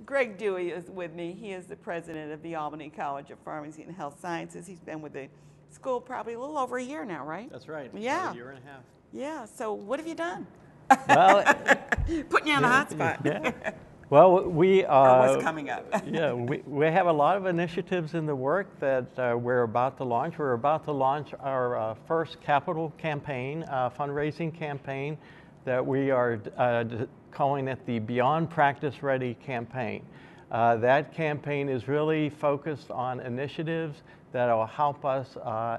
Greg Dewey is with me. He is the president of the Albany College of Pharmacy and Health Sciences. He's been with the school probably a little over a year now, right? That's right. Yeah. About a year and a half. Yeah. So what have you done? Well, Putting you on the hot spot. Yeah. Well, we Or what's coming up? yeah, we have a lot of initiatives in the work that we're about to launch. We're about to launch our first capital campaign, fundraising campaign, that we are calling it the Beyond Practice Ready campaign. That campaign is really focused on initiatives that will help us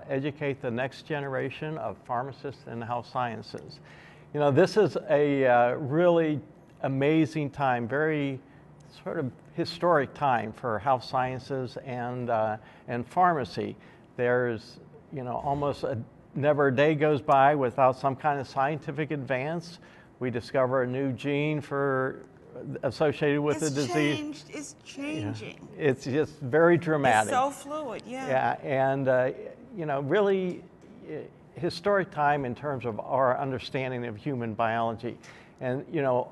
educate the next generation of pharmacists in health sciences. You know, this is a really amazing time, very sort of historic time for health sciences and pharmacy. There's, you know, almost never a day goes by without some kind of scientific advance. We discover a new gene associated with the disease. It's changing. Yeah. It's just very dramatic. It's so fluid, yeah. Yeah, and you know, really historic time in terms of our understanding of human biology. And you know,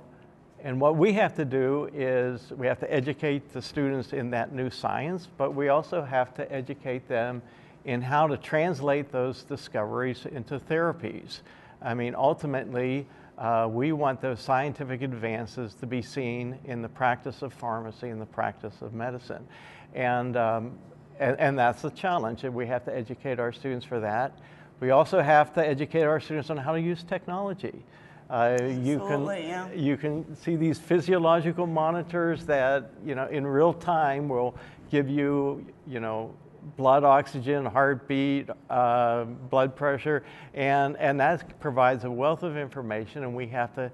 and what we have to do is we have to educate the students in that new science, but we also have to educate them in how to translate those discoveries into therapies. I mean, ultimately, we want those scientific advances to be seen in the practice of pharmacy and the practice of medicine. And that's the challenge, and we have to educate our students for that. We also have to educate our students on how to use technology. You can see these physiological monitors that, you know, in real time will give you, you know, blood oxygen, heartbeat, blood pressure, and that provides a wealth of information, and we have to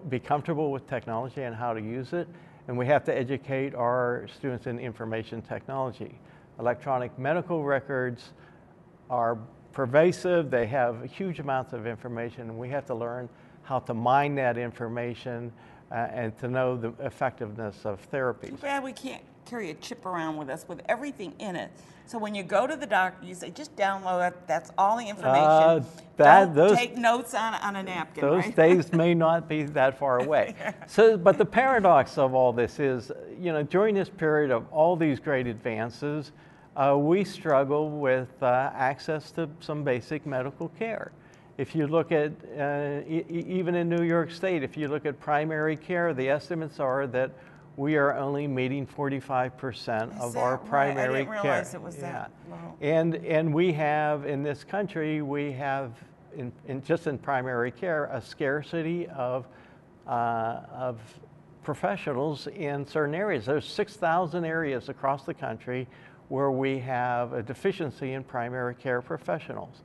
be comfortable with technology and how to use it, and we have to educate our students in information technology. Electronic medical records are pervasive, they have huge amounts of information, and we have to learn how to mine that information and to know the effectiveness of therapies. Too bad we can't carry a chip around with us with everything in it. So when you go to the doctor, you say, just download it, that's all the information. Don't take notes on a napkin, those right? days may not be that far away. So, but the paradox of all this is, you know, during this period of all these great advances, we struggle with access to some basic medical care. If you look at, even in New York State, if you look at primary care, the estimates are that we are only meeting 45% of our primary care. I didn't realize it was that low. And we have, in this country, we have, just in primary care, a scarcity of professionals in certain areas. There's 6,000 areas across the country where we have a deficiency in primary care professionals.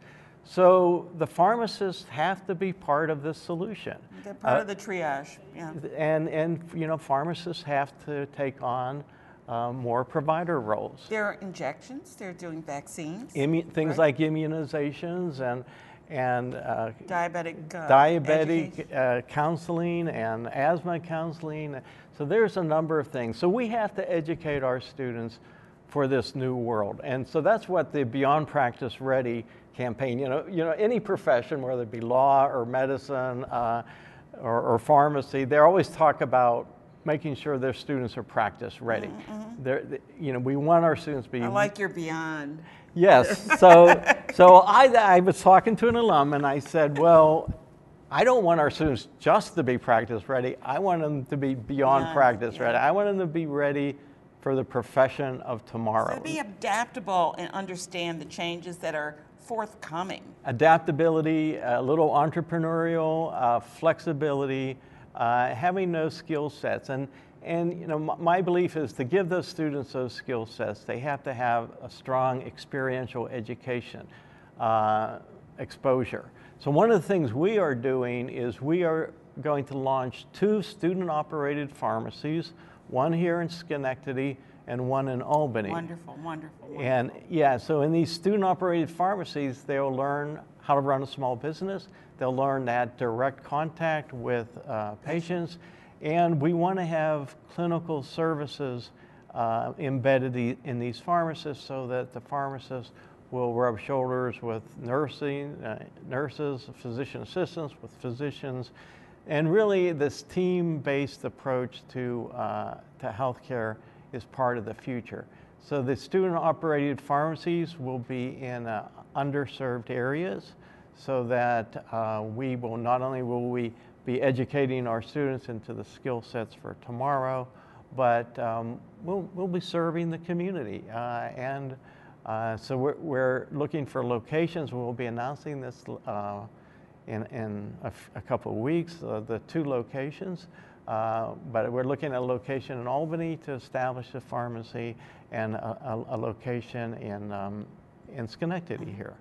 So the pharmacists have to be part of this solution. They're part of the triage, yeah. And you know, pharmacists have to take on more provider roles. There are injections, they're doing vaccines. Things like immunizations and diabetic counseling and asthma counseling. So there's a number of things. So we have to educate our students for this new world. And so that's what the Beyond Practice Ready campaign, you know, any profession, whether it be law or medicine or pharmacy, they always talk about making sure their students are practice ready. You know, we want our students to be. I like your beyond. Yes. So I was talking to an alum and I said, well, I don't want our students just to be practice ready. I want them to be beyond practice ready. I want them to be ready for the profession of tomorrow. So be adaptable and understand the changes that are forthcoming. Adaptability, a little entrepreneurial, flexibility, having those skill sets. And you know, my belief is to give those students those skill sets, they have to have a strong experiential education exposure. So one of the things we are doing is we are going to launch 2 student-operated pharmacies, one here in Schenectady and one in Albany. Wonderful, wonderful, wonderful. And yeah, so in these student-operated pharmacies, they'll learn how to run a small business. They'll learn that direct contact with patients. And we want to have clinical services embedded in these pharmacists so that the pharmacists will rub shoulders with nurses, physician assistants, with physicians, And really, this team-based approach to healthcare is part of the future. So the student-operated pharmacies will be in underserved areas, so that we will not only will we be educating our students into the skill sets for tomorrow, but we'll be serving the community. So we're looking for locations. We'll be announcing this in a couple of weeks, the 2 locations. But we're looking at a location in Albany to establish a pharmacy, and a location in Schenectady here.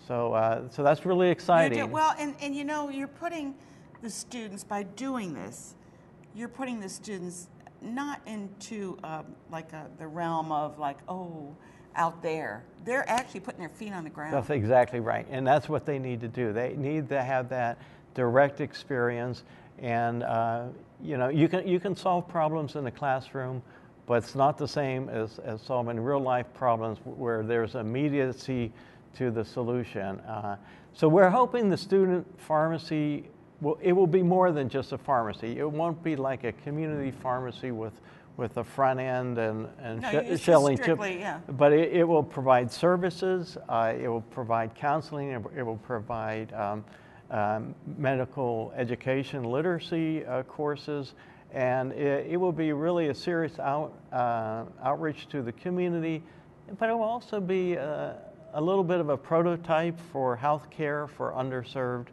So that's really exciting. Well, and you know, you're putting the students, by doing this, you're putting the students not into the realm of out there. They're actually putting their feet on the ground. That's exactly right, and that's what they need to do. They need to have that direct experience, and you know, you can solve problems in the classroom, but it's not the same as solving real life problems where there's immediacy to the solution. So we're hoping the student pharmacy will be more than just a pharmacy. It won't be like a community pharmacy with a front end and shelling chip, yeah. But it will provide services, it will provide counseling, it will provide medical education literacy courses, and it will be really a serious outreach to the community, but it will also be a little bit of a prototype for healthcare for underserved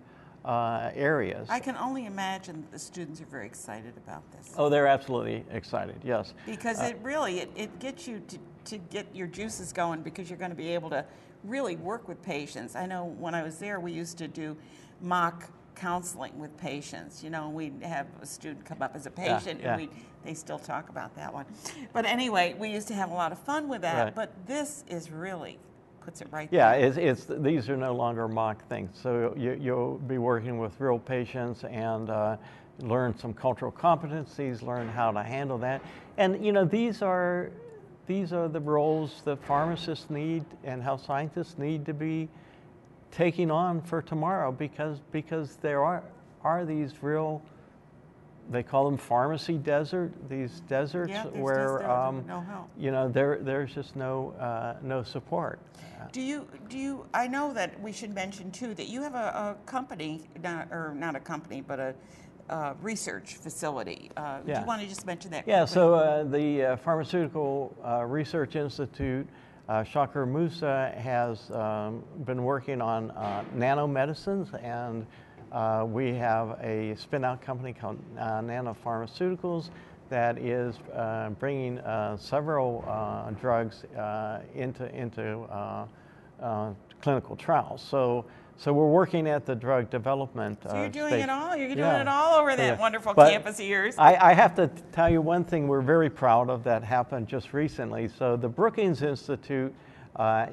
areas. I can only imagine that the students are very excited about this. Oh, they're absolutely excited, yes. Because it really gets you to get your juices going, because you're going to be able to really work with patients. I know when I was there, we used to do mock counseling with patients. You know, we'd have a student come up as a patient, and they still talk about that one. But anyway, we used to have a lot of fun with that, right. But this is really puts it right there. Yeah, these are no longer mock things. So you'll be working with real patients and learn some cultural competencies, learn how to handle that. And you know, these are the roles that pharmacists need and health scientists need to be taking on for tomorrow, because there are these real, they call them pharmacy these deserts where no help. You know, there's just no support. Do you? I know that we should mention too that you have a company, not a company, but a research facility. Do you want to just mention that? Yeah. So the Pharmaceutical Research Institute, Shaker Musa, has been working on nanomedicines, and we have a spin-out company called Nanopharmaceuticals that is bringing several drugs into clinical trials. So we're working at the drug development So you're doing stage. it all? You're doing it all over that wonderful But campus of yours? I have to tell you one thing we're very proud of that happened just recently. So the Brookings Institute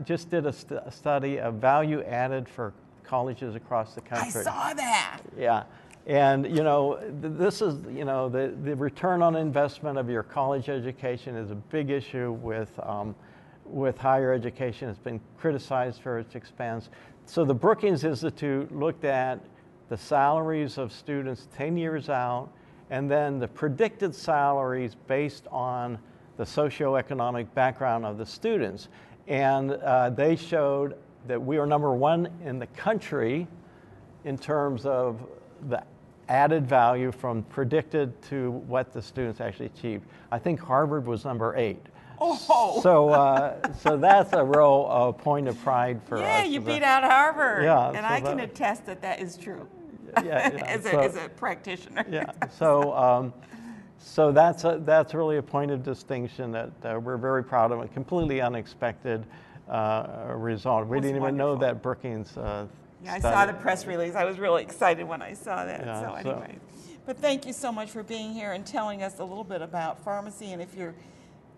just did a study of value added for colleges across the country. I saw that. Yeah. And you know, this is, you know, the return on investment of your college education is a big issue with higher education. It's been criticized for its expense. So the Brookings Institute looked at the salaries of students 10 years out, and then the predicted salaries based on the socioeconomic background of the students. And they showed that we are #1 in the country in terms of the added value from predicted to what the students actually achieved. I think Harvard was #8. Oh. So that's a real point of pride for us. Yeah, you beat out Harvard. Yeah, and so I can attest that is true. Yeah, as a practitioner. Yeah. So that's really a point of distinction that we're very proud of. A completely unexpected result. We didn't even know that Brookings. Yeah, I saw the press release. I was really excited when I saw that. Yeah, so anyway, but thank you so much for being here and telling us a little bit about pharmacy. And if you're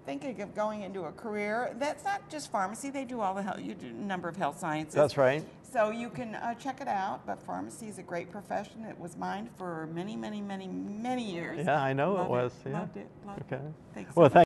thinking of going into a career, that's not just pharmacy. They do all the health. You do a number of health sciences. That's right. So you can check it out. But pharmacy is a great profession. It was mine for many, many, many, many years. Yeah, I know it was. Loved it. Okay. Thanks. Well, thank